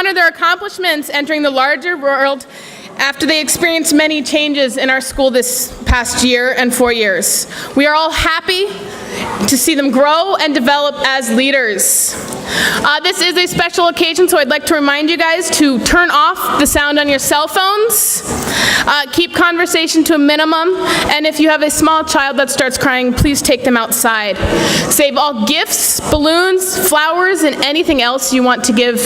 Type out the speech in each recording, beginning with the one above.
honor their accomplishments entering the larger world after they experienced many changes in our school this past year and 4 years. We are all happy to see them grow and develop as leaders. This is a special occasion, so I'd like to remind you guys to turn off the sound on your cell phones, keep conversation to a minimum, and if you have a small child that starts crying, please take them outside. Save all gifts, balloons, flowers, and anything else you want to give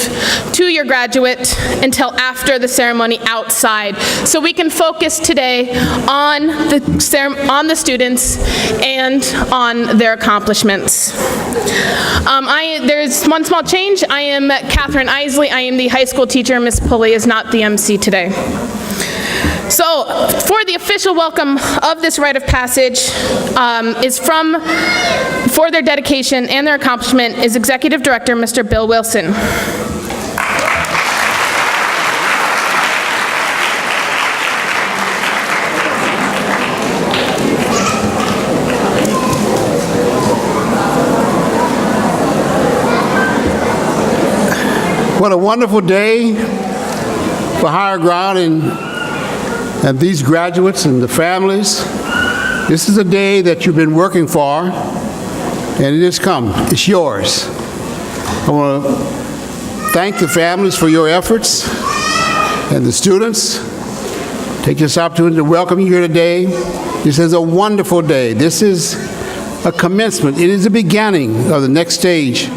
to your graduate until after the ceremony outside, so we can focus today on the students and on their accomplishments. There's one small change. I am Catherine Isley. I am the high school teacher. Miss Pulley is not the MC today. So, for the official welcome of this rite of passage for their dedication and their accomplishment is Executive Director Mr. Bill Wilson. What a wonderful day for Higher Ground and these graduates and the families. This is a day that you've been working for, and it has come. It's yours. I want to thank the families for your efforts and the students. Take this opportunity to welcome you here today. This is a wonderful day. This is a commencement. It is the beginning of the next stage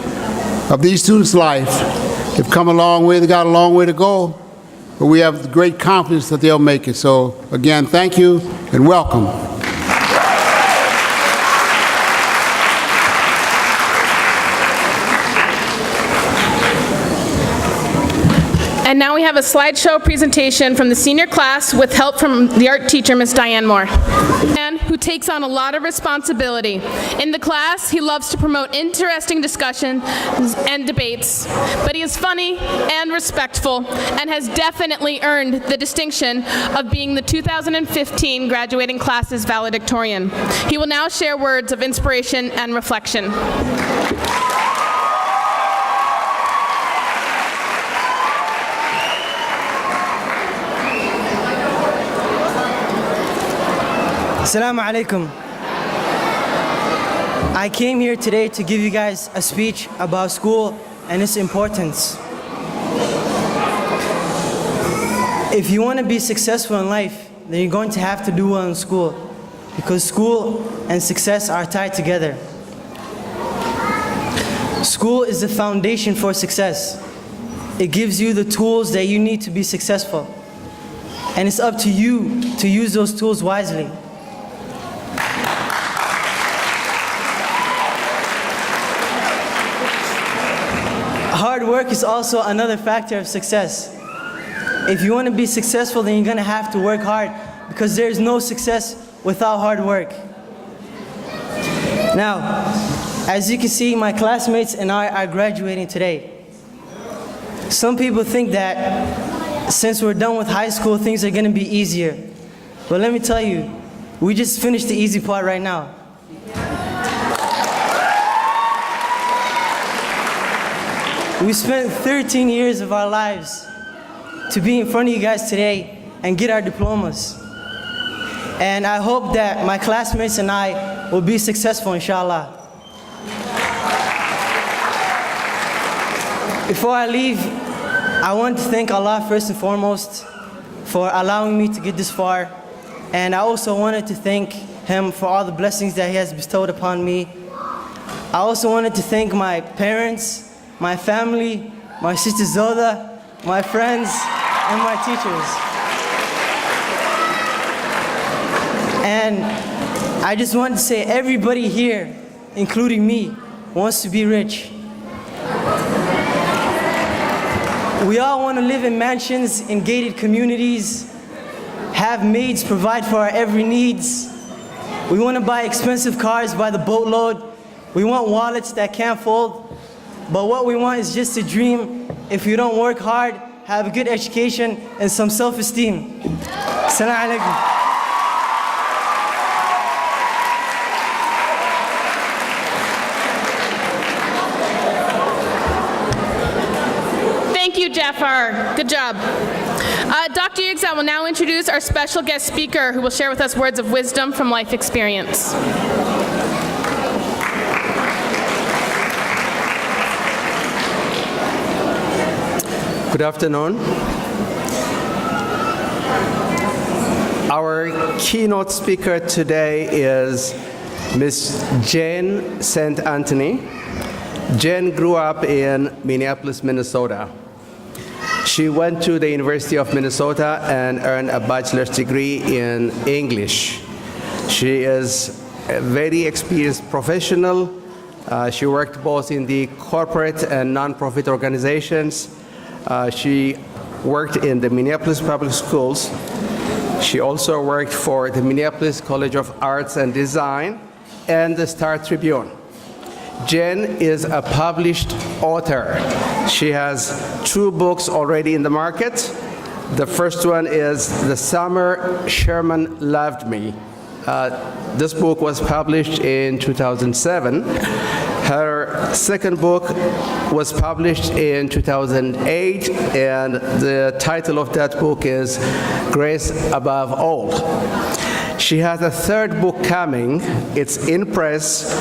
of these students' life. They've come a long way. They've got a long way to go, but we have great confidence that they'll make it. So, again, thank you and welcome. And now we have a slideshow presentation from the senior class with help from the art teacher, Miss Diane Moore. Man who takes on a lot of responsibility. In the class, he loves to promote interesting discussions and debates, but he is funny and respectful and has definitely earned the distinction of being the 2015 graduating class's valedictorian. He will now share words of inspiration and reflection. Assalamu alaikum. I came here today to give you guys a speech about school and its importance. If you want to be successful in life, then you're going to have to do well in school, because school and success are tied together. School is the foundation for success. It gives you the tools that you need to be successful, and it's up to you to use those tools wisely. Hard work is also another factor of success. If you want to be successful, then you're going to have to work hard, because there is no success without hard work. Now, as you can see, my classmates and I are graduating today. Some people think that since we're done with high school, things are going to be easier. But let me tell you, we just finished the easy part right now. We spent 13 years of our lives to be in front of you guys today and get our diplomas. And I hope that my classmates and I will be successful, inshallah. Before I leave, I want to thank Allah first and foremost for allowing me to get this far. And I also wanted to thank Him for all the blessings that He has bestowed upon me. I also wanted to thank my parents, my family, my sister Zoda, my friends, and my teachers. And I just want to say, everybody here, including me, wants to be rich. We all want to live in mansions, in gated communities, have maids provide for our every needs. We want to buy expensive cars by the boatload. We want wallets that can't fold. But what we want is just a dream. If you don't work hard, have a good education, and some self-esteem. Assalamu alaikum. Thank Thank you, Jafar. Good job. Dr. Yigzal will now introduce our special guest speaker who will share with us words of wisdom from life experience. Good afternoon. Our keynote speaker today is Ms. Jane St. Anthony. Jane grew up in Minneapolis, Minnesota. She went to the University of Minnesota and earned a bachelor's degree in English. She is a very experienced professional. She worked both in the corporate and nonprofit organizations. She worked in the Minneapolis Public Schools. She also worked for the Minneapolis College of Arts and Design and the Star Tribune. Jen is a published author. She has 2 books already in the market. The first one is The Summer Sherman Loved Me. This book was published in 2007. Her second book was published in 2008, and the title of that book is Grace Above All. She has a third book coming. It's in press,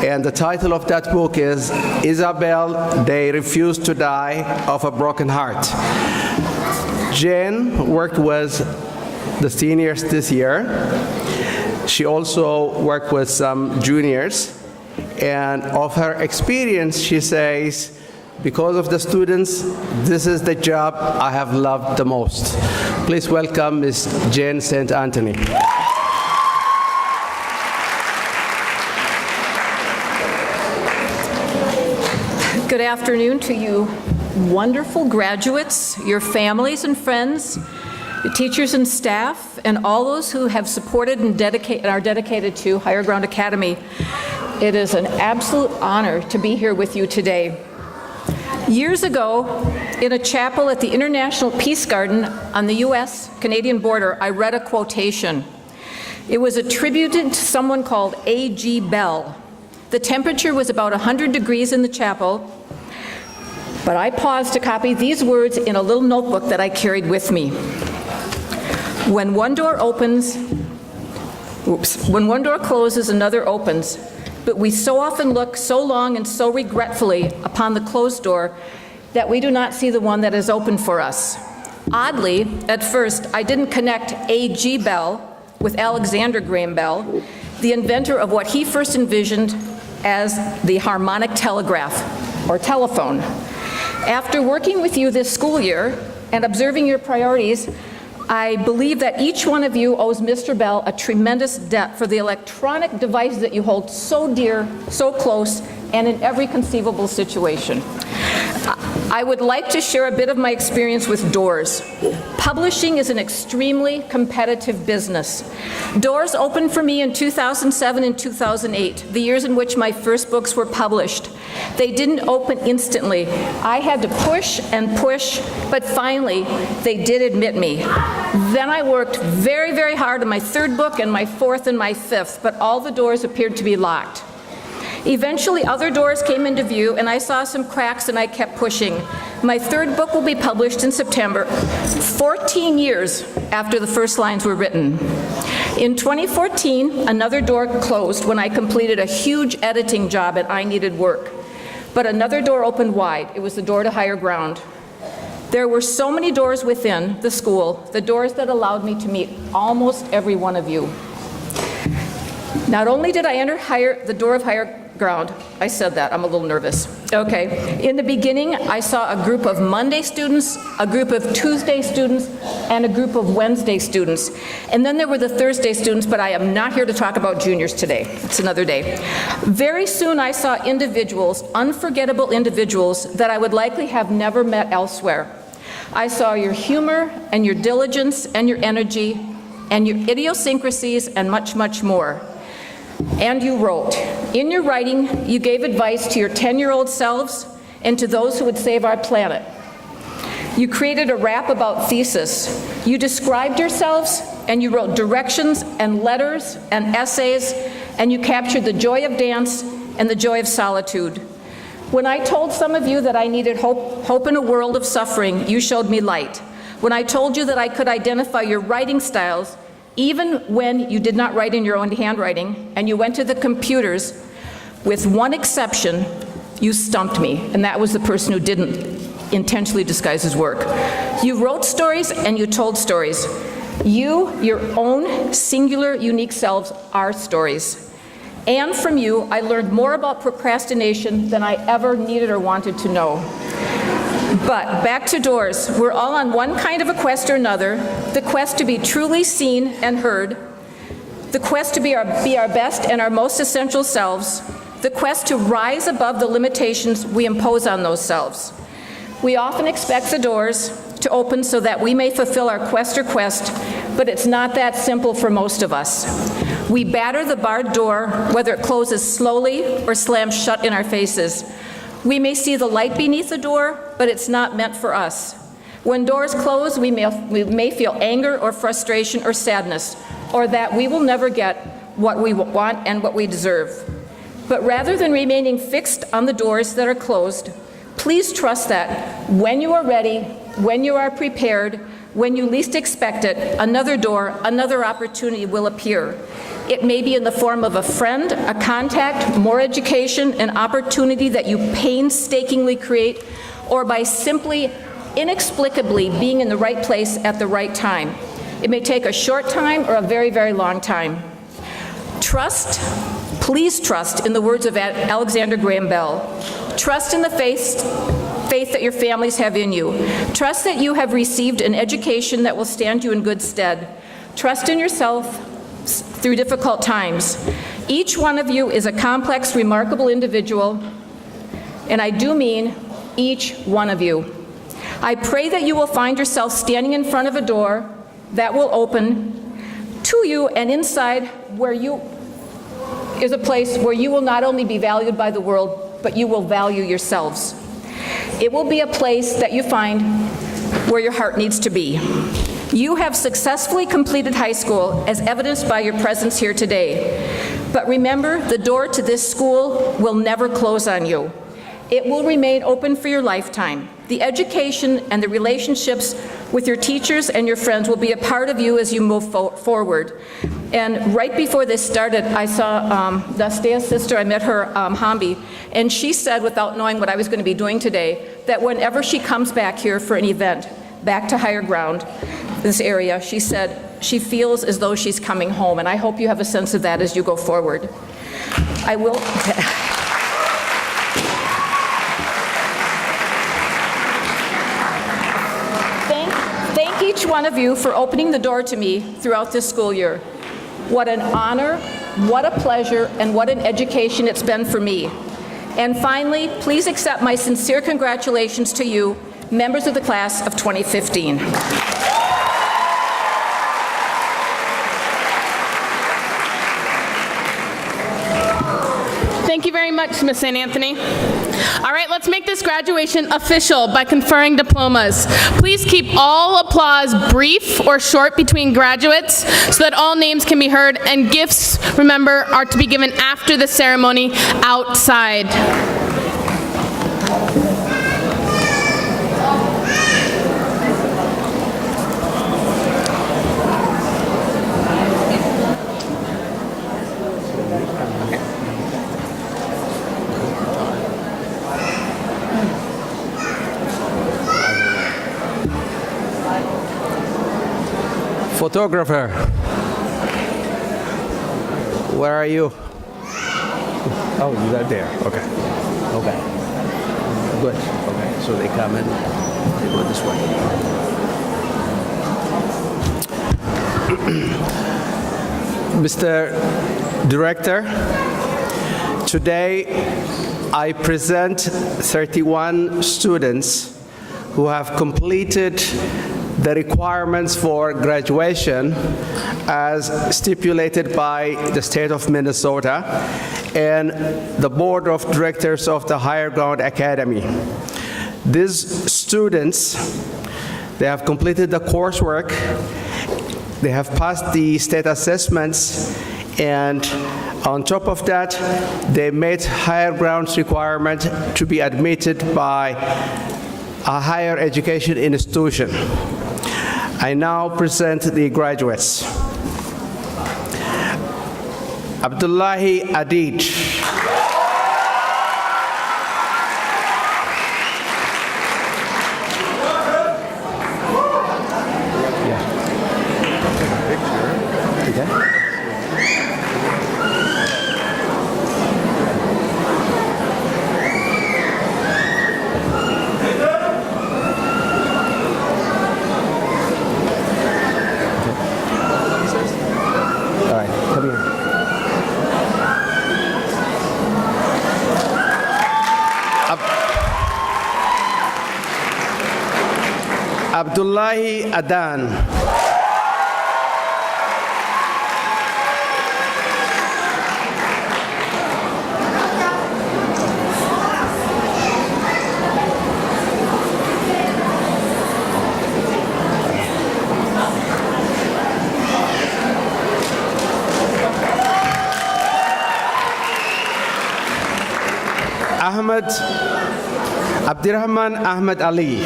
and the title of that book is Isabel, They Refuse to Die of a Broken Heart. Jen worked with the seniors this year. She also worked with some juniors. And of her experience, she says, because of the students, this is the job I have loved the most. Please welcome Ms. Jane St. Anthony. Good afternoon to you wonderful graduates, your families and friends, the teachers and staff, and all those who have supported and are dedicated to Higher Ground Academy. It is an absolute honor to be here with you today. Years ago, in a chapel at the International Peace Garden on the U.S.-Canadian border, I read a quotation. It was attributed to someone called A.G. Bell. The temperature was about 100 degrees in the chapel, but I paused to copy these words in a little notebook that I carried with me. When one door closes, another opens. But we so often look so long and so regretfully upon the closed door that we do not see the one that is open for us. Oddly, at first, I didn't connect A.G. Bell with Alexander Graham Bell, the inventor of what he first envisioned as the harmonic telegraph, or telephone. After working with you this school year and observing your priorities, I believe that each one of you owes Mr. Bell a tremendous debt for the electronic devices that you hold so dear, so close, and in every conceivable situation. I would like to share a bit of my experience with doors. Publishing is an extremely competitive business. Doors opened for me in 2007 and 2008, the years in which my first books were published. They didn't open instantly. I had to push and push, but finally, they did admit me. Then I worked very, very hard on my third book and my fourth and my fifth, but all the doors appeared to be locked. Eventually, other doors came into view, and I saw some cracks, and I kept pushing. My third book will be published in September, 14 years after the first lines were written. In 2014, another door closed when I completed a huge editing job at I Needed Work. But another door opened wide. It was the door to Higher Ground. There were so many doors within the school, the doors that allowed me to meet almost every one of you. Not only did I enter the door of Higher Ground, I said that, I'm a little nervous. Okay, in the beginning, I saw a group of Monday students, a group of Tuesday students, and a group of Wednesday students. And then there were the Thursday students, but I am not here to talk about juniors today. It's another day. Very soon I saw individuals, unforgettable individuals, that I would likely have never met elsewhere. I saw your humor and your diligence and your energy and your idiosyncrasies and much, much more. And you wrote. In your writing, you gave advice to your 10-year-old selves and to those who would save our planet. You created a rap about thesis. You described yourselves, and you wrote directions and letters and essays, and you captured the joy of dance and the joy of solitude. When I told some of you that I needed hope in a world of suffering, you showed me light. When I told you that I could identify your writing styles, even when you did not write in your own handwriting, and you went to the computers, with one exception, you stumped me, and that was the person who didn't intentionally disguise his work. You wrote stories and you told stories. You, your own singular, unique selves, are stories. And from you, I learned more about procrastination than I ever needed or wanted to know. But back to doors. We're all on one kind of a quest or another, the quest to be truly seen and heard, the quest to be our best and our most essential selves, the quest to rise above the limitations we impose on those selves. We often expect the doors to open so that we may fulfill our quest, but it's not that simple for most of us. We batter the barred door, whether it closes slowly or slams shut in our faces. We may see the light beneath the door, but it's not meant for us. When doors close, we may feel anger or frustration or sadness, or that we will never get what we want and what we deserve. But rather than remaining fixed on the doors that are closed, please trust that when you are ready, when you are prepared, when you least expect it, another door, another opportunity will appear. It may be in the form of a friend, a contact, more education, an opportunity that you painstakingly create, or by simply, inexplicably being in the right place at the right time. It may take a short time or a very, very long time. Trust, please trust in the words of Alexander Graham Bell. Trust in the faith that your families have in you. Trust that you have received an education that will stand you in good stead. Trust in yourself through difficult times. Each one of you is a complex, remarkable individual, and I do mean each one of you. I pray that you will find yourself standing in front of a door that will open to you, and inside where you is a place where you will not only be valued by the world, but you will value yourselves. It will be a place that you find where your heart needs to be. You have successfully completed high school, as evidenced by your presence here today. But remember, the door to this school will never close on you. It will remain open for your lifetime. The education and the relationships with your teachers and your friends will be a part of you as you move forward. And right before this started, I saw Dastea's sister. I met her, Hambi, and she said, without knowing what I was going to be doing today, that whenever she comes back here for an event, back to Higher Ground, this area, she said she feels as though she's coming home, and I hope you have a sense of that as you go forward. I will... Thank each one of you for opening the door to me throughout this school year. What an honor, what a pleasure, and what an education it's been for me. And finally, please accept my sincere congratulations to you, members of the class of 2015. Thank you very much, Ms. St. Anthony. All right, let's make this graduation official by conferring diplomas. Please keep all applause brief or short between graduates so that all names can be heard, and gifts, remember, are to be given after the ceremony outside. Photographer, where are you? Oh, you're not there. Okay. Okay. Good. Okay. So they come in, they go this way. Mr. Director, today I present 31 students who have completed the requirements for graduation as stipulated by the state of Minnesota and the board of directors of the Higher Ground Academy. These students, they have completed the coursework, they have passed the state assessments, And on top of that, they met higher grounds requirement to be admitted by a higher education institution. I now present the graduates. Abdullahi Adid. Abdullahi Adan. Abdirahman Ahmed Ali.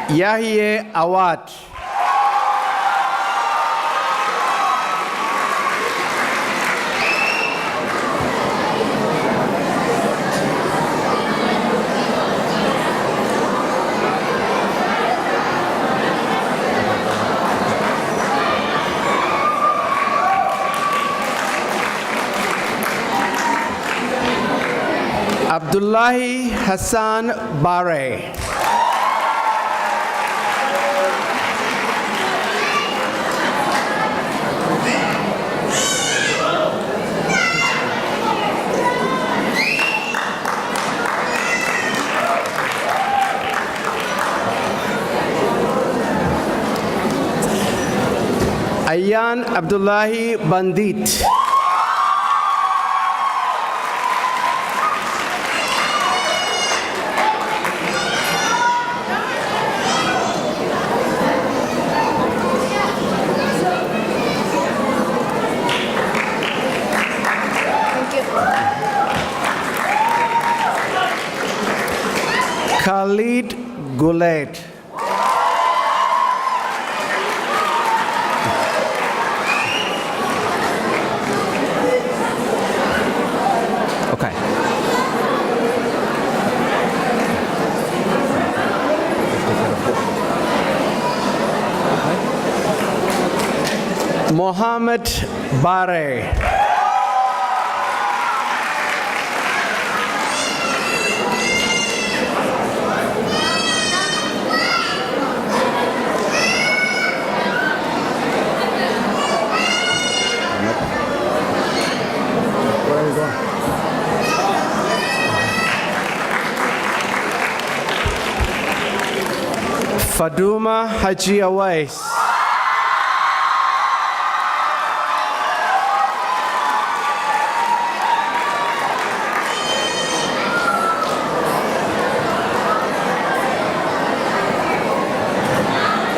Yahye Awad. Abdullahi Hassan Bare. Ayan Abdullahi Bandit. Khalid Guled. Okay. Mohammed Bare. Faduma Haji Awais.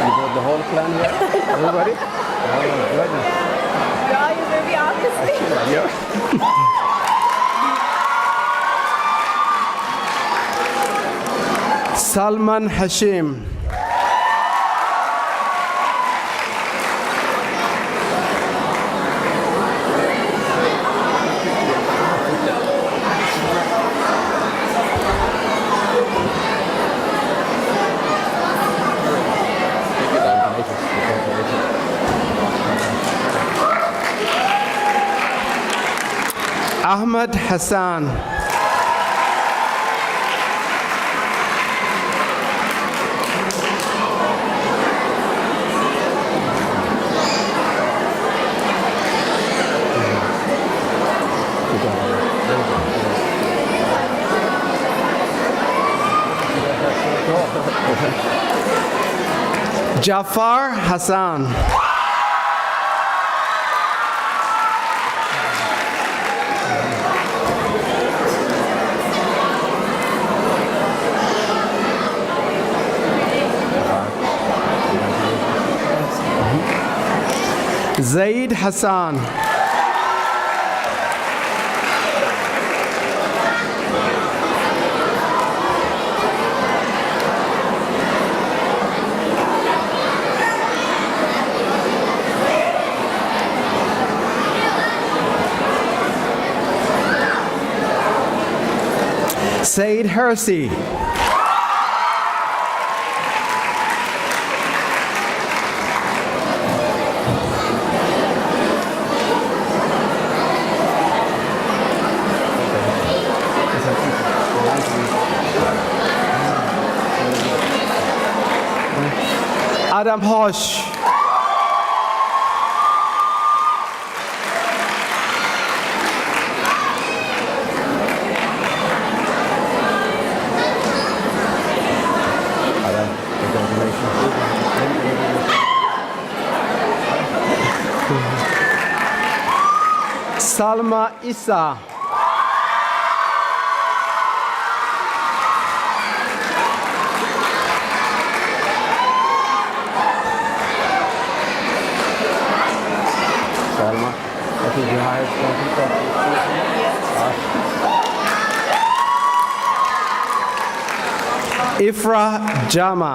You got the whole plan here? Everybody? Oh my goodness. Yeah, you maybe obviously. Yeah. Salman Hashim. Ahmad Hassan. Jafar Hassan. Zaid Hassan. Said Hersey. Adam Hosh. Salma Issa. Salma, I think you hired some people. Ifra Jama.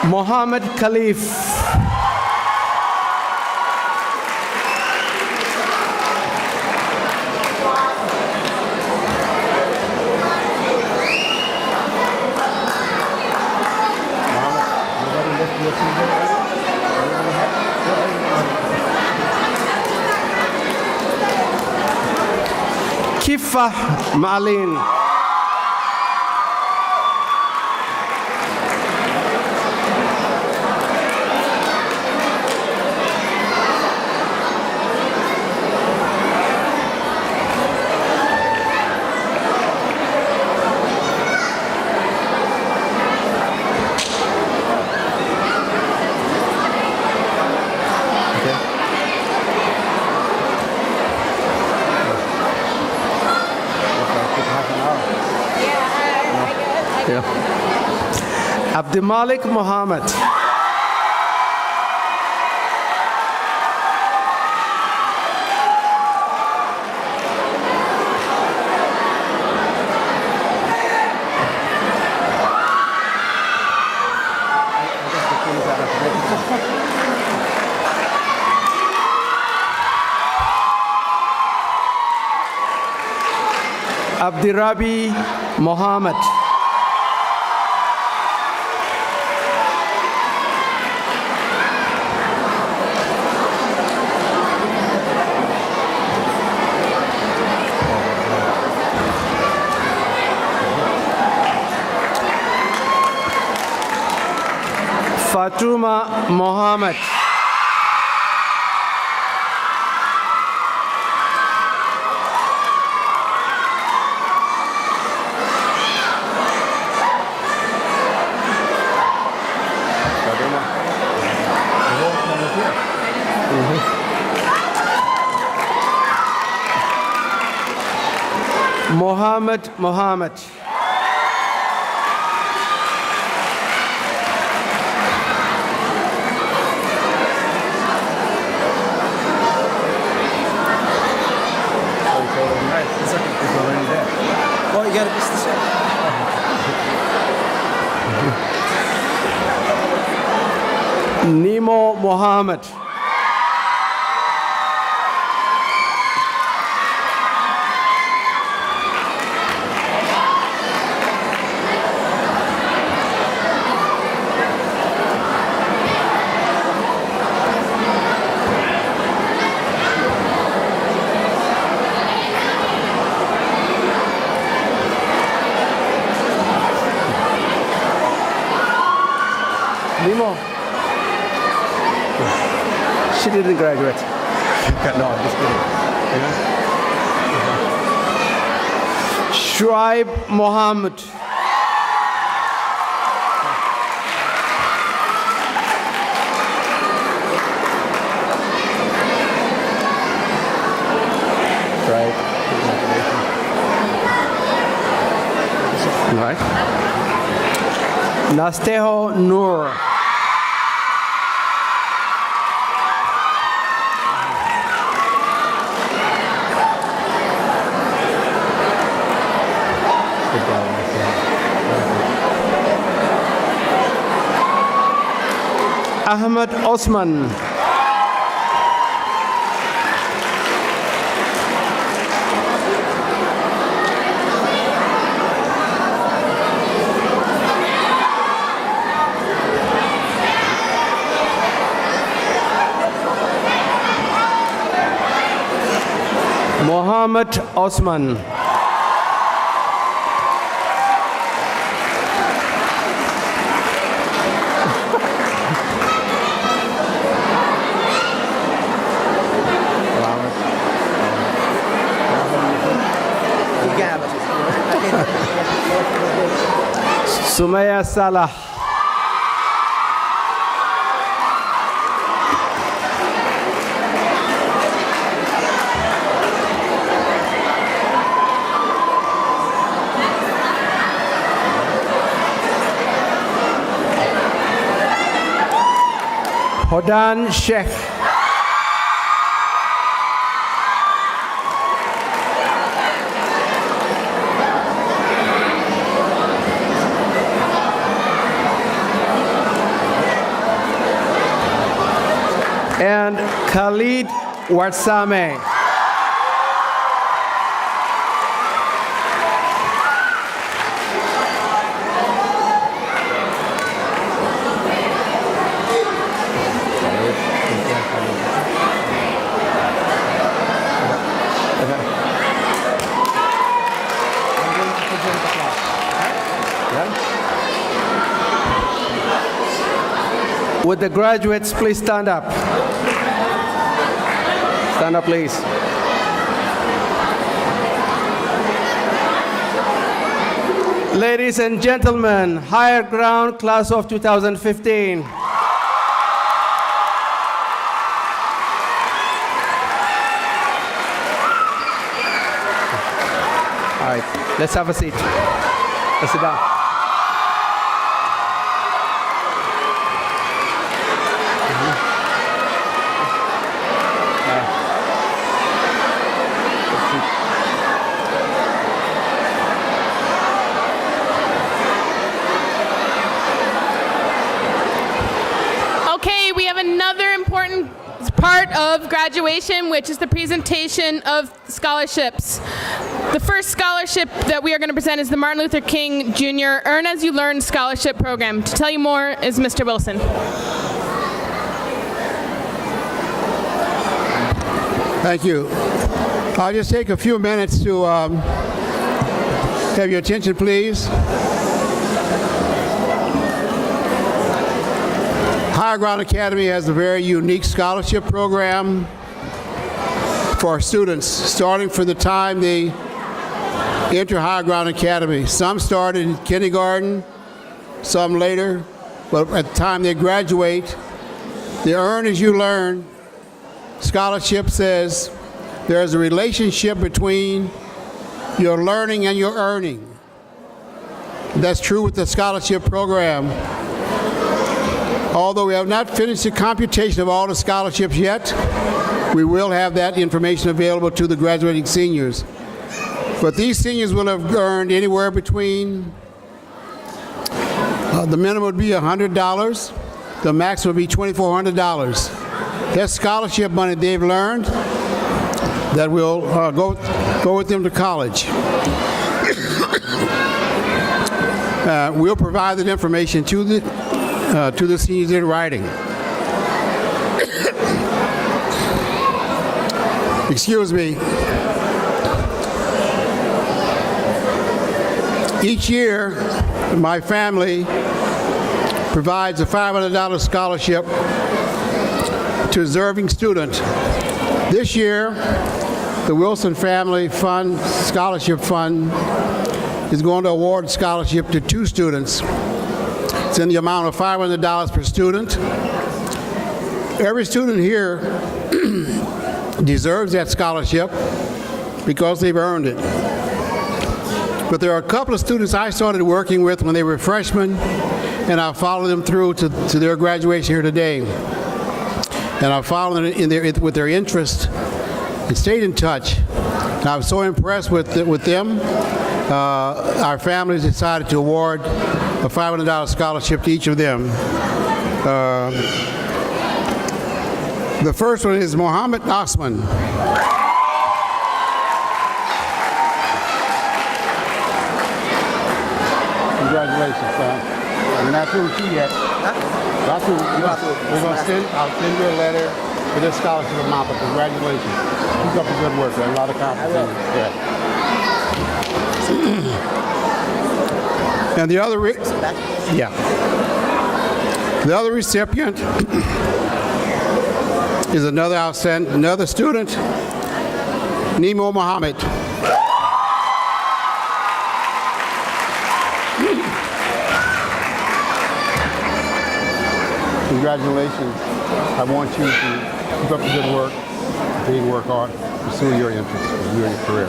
Mohammed Khalif. Kifa Malin. Abdimalik Mohammed. Abdirabi Mohammed. Fatuma Mohammed. Mohammed Mohammed. Well, you got to miss the same. Nemo Mohammed. Nemo. She didn't graduate. No, I'm just kidding. Shuaib Mohammed. Right. All right. Nasteho Noor. Ahmad Osman. Mohammed Osman. Sumaya Salah. Hodan Sheikh. And Khalid Warsame. Would the graduates please stand up? Stand up, please. Ladies and gentlemen, Higher Ground Class of 2015. All right, let's have a seat. Let's sit down. Okay, we have another important part of graduation, which is the presentation of scholarships. The first scholarship that we are going to present is the Martin Luther King Jr. Earn As You Learn Scholarship Program. To tell you more is Mr. Wilson. Thank you. I'll just take a few minutes to have your attention, please. Higher Ground Academy has a very unique scholarship program for our students, starting from the time they enter Higher Ground Academy. Some start in kindergarten, some later, but at the time they graduate, the Earn As You Learn scholarship says there's a relationship between your learning and your earning. That's true with the scholarship program. Although we have not finished the computation of all the scholarships yet, we will have that information available to the graduating seniors. But these seniors will have earned anywhere between, the minimum would be $100, the max would be $2,400. That's scholarship money they've learned that will go with them to college. We'll provide that information to the seniors in writing. Excuse me. Each year, my family provides a $500 scholarship to a deserving student. This year, the Wilson Family Fund Scholarship Fund is going to award a scholarship to 2 students. It's in the amount of $500 per student. Every student here deserves that scholarship because they've earned it. But there are a couple of students I started working with when they were freshmen, and I followed them through to their graduation here today. And I followed them with their interest and stayed in touch. And I was so impressed with them. Our families decided to award a $500 scholarship to each of them. The first one is Mohammed Osman. Congratulations, son. We're not through with you yet. Not through. I'll send you a letter for this scholarship amount, but congratulations. Keep up the good work. There's a lot of confidence. Yeah. And the other, the other recipient is another student, Nemo Mohammed. Congratulations. I want you to keep up the good work, continue to work hard, pursue your interests, pursue your career.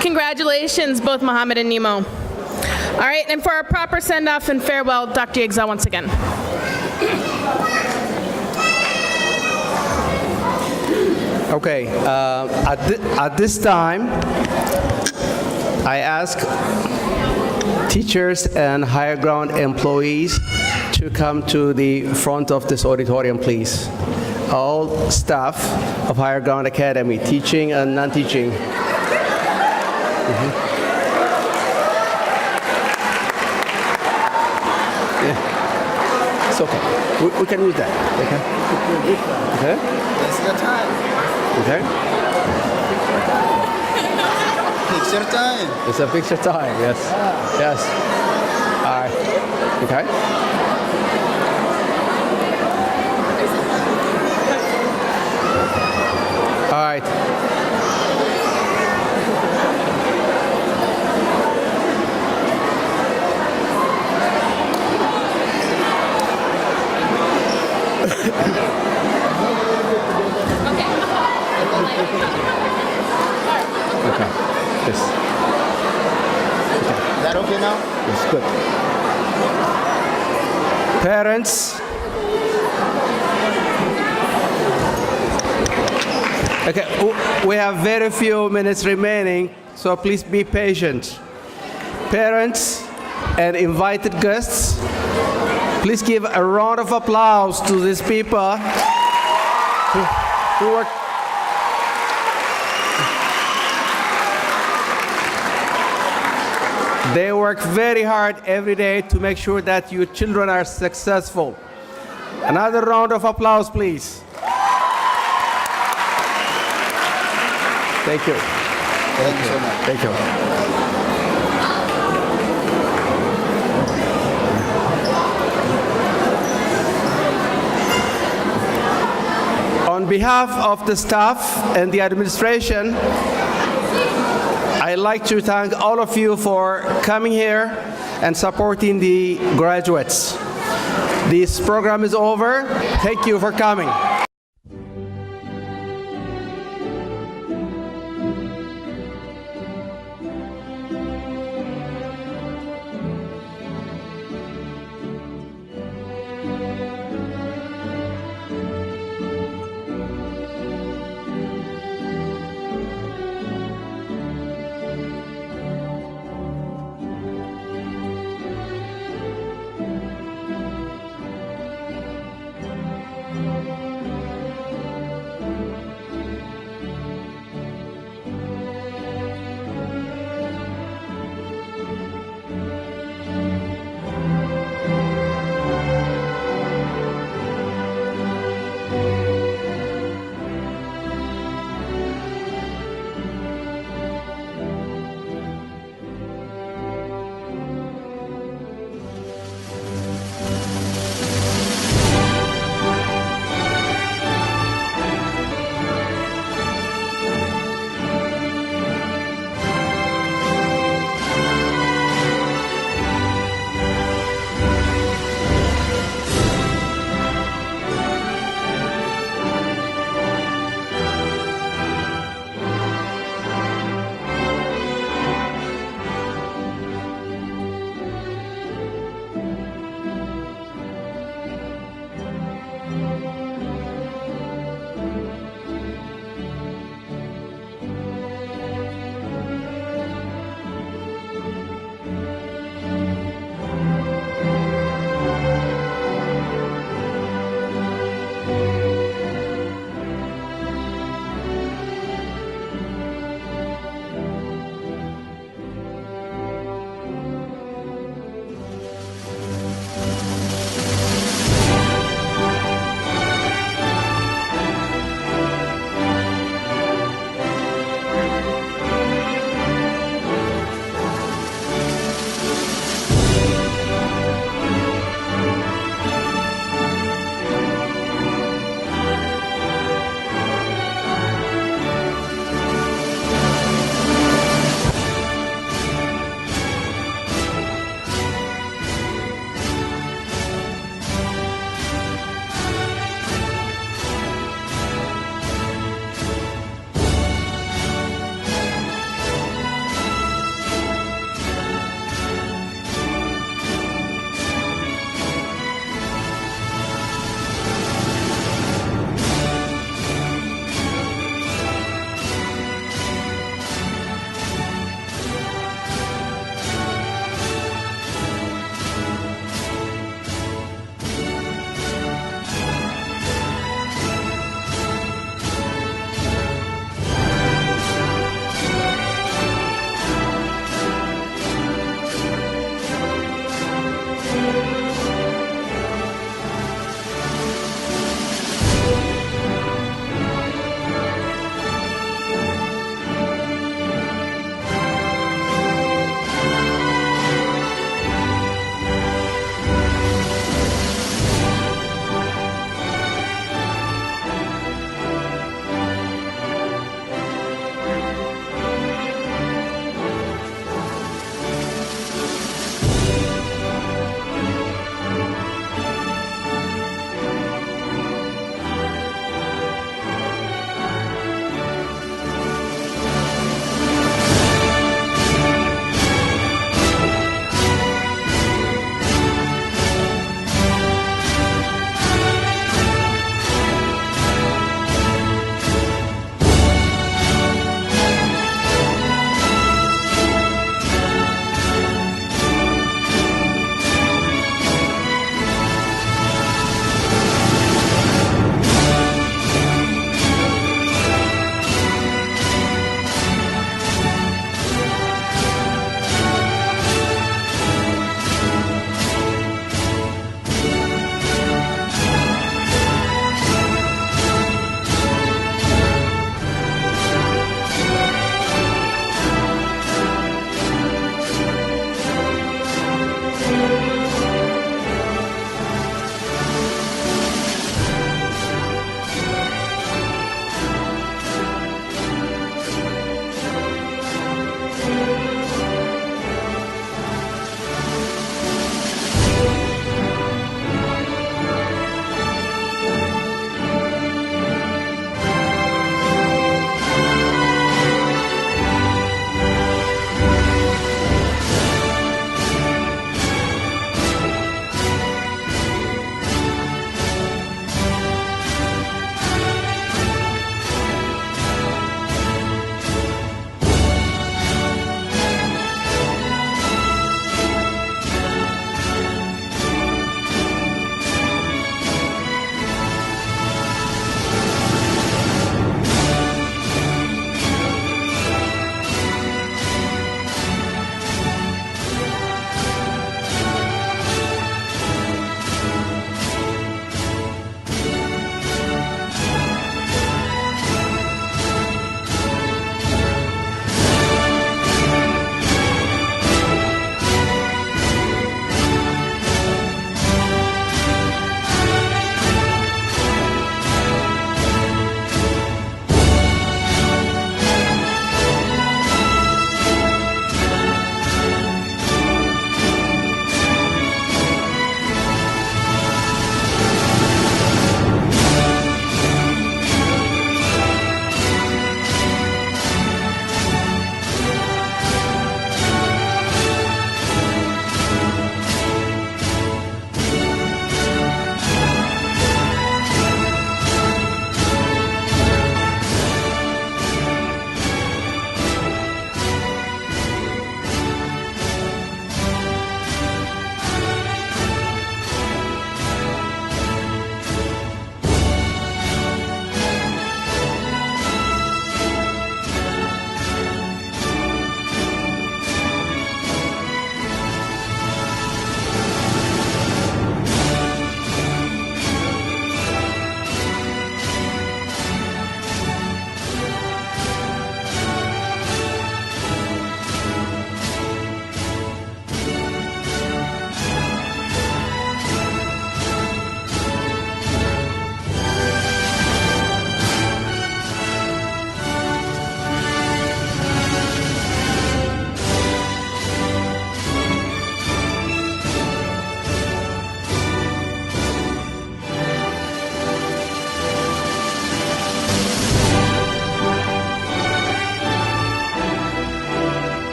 Congratulations, both Mohammed and Nemo. All right, and for our proper send-off and farewell, Dr. Yigzal once again. Okay, at this time, I ask teachers and Higher Ground employees to come to the front of this auditorium, please. All staff of Higher Ground Academy, teaching and non-teaching. Yeah. It's okay. We can use that. Okay. Okay. It's your time. Okay. Picture time. It's a picture time. Yes. Yes. All right. Okay. All right. Okay. Yes. Is that okay now? It's good. Parents, okay, we have very few minutes remaining, so please be patient. Parents and invited guests, please give a round of applause to these people who work. They work very hard every day to make sure that your children are successful. Another round of applause, please. Thank you. Thank you so much. Thank you. On behalf of the staff and the administration, I'd like to thank all of you for coming here and supporting the graduates. This program is over. Thank you for coming.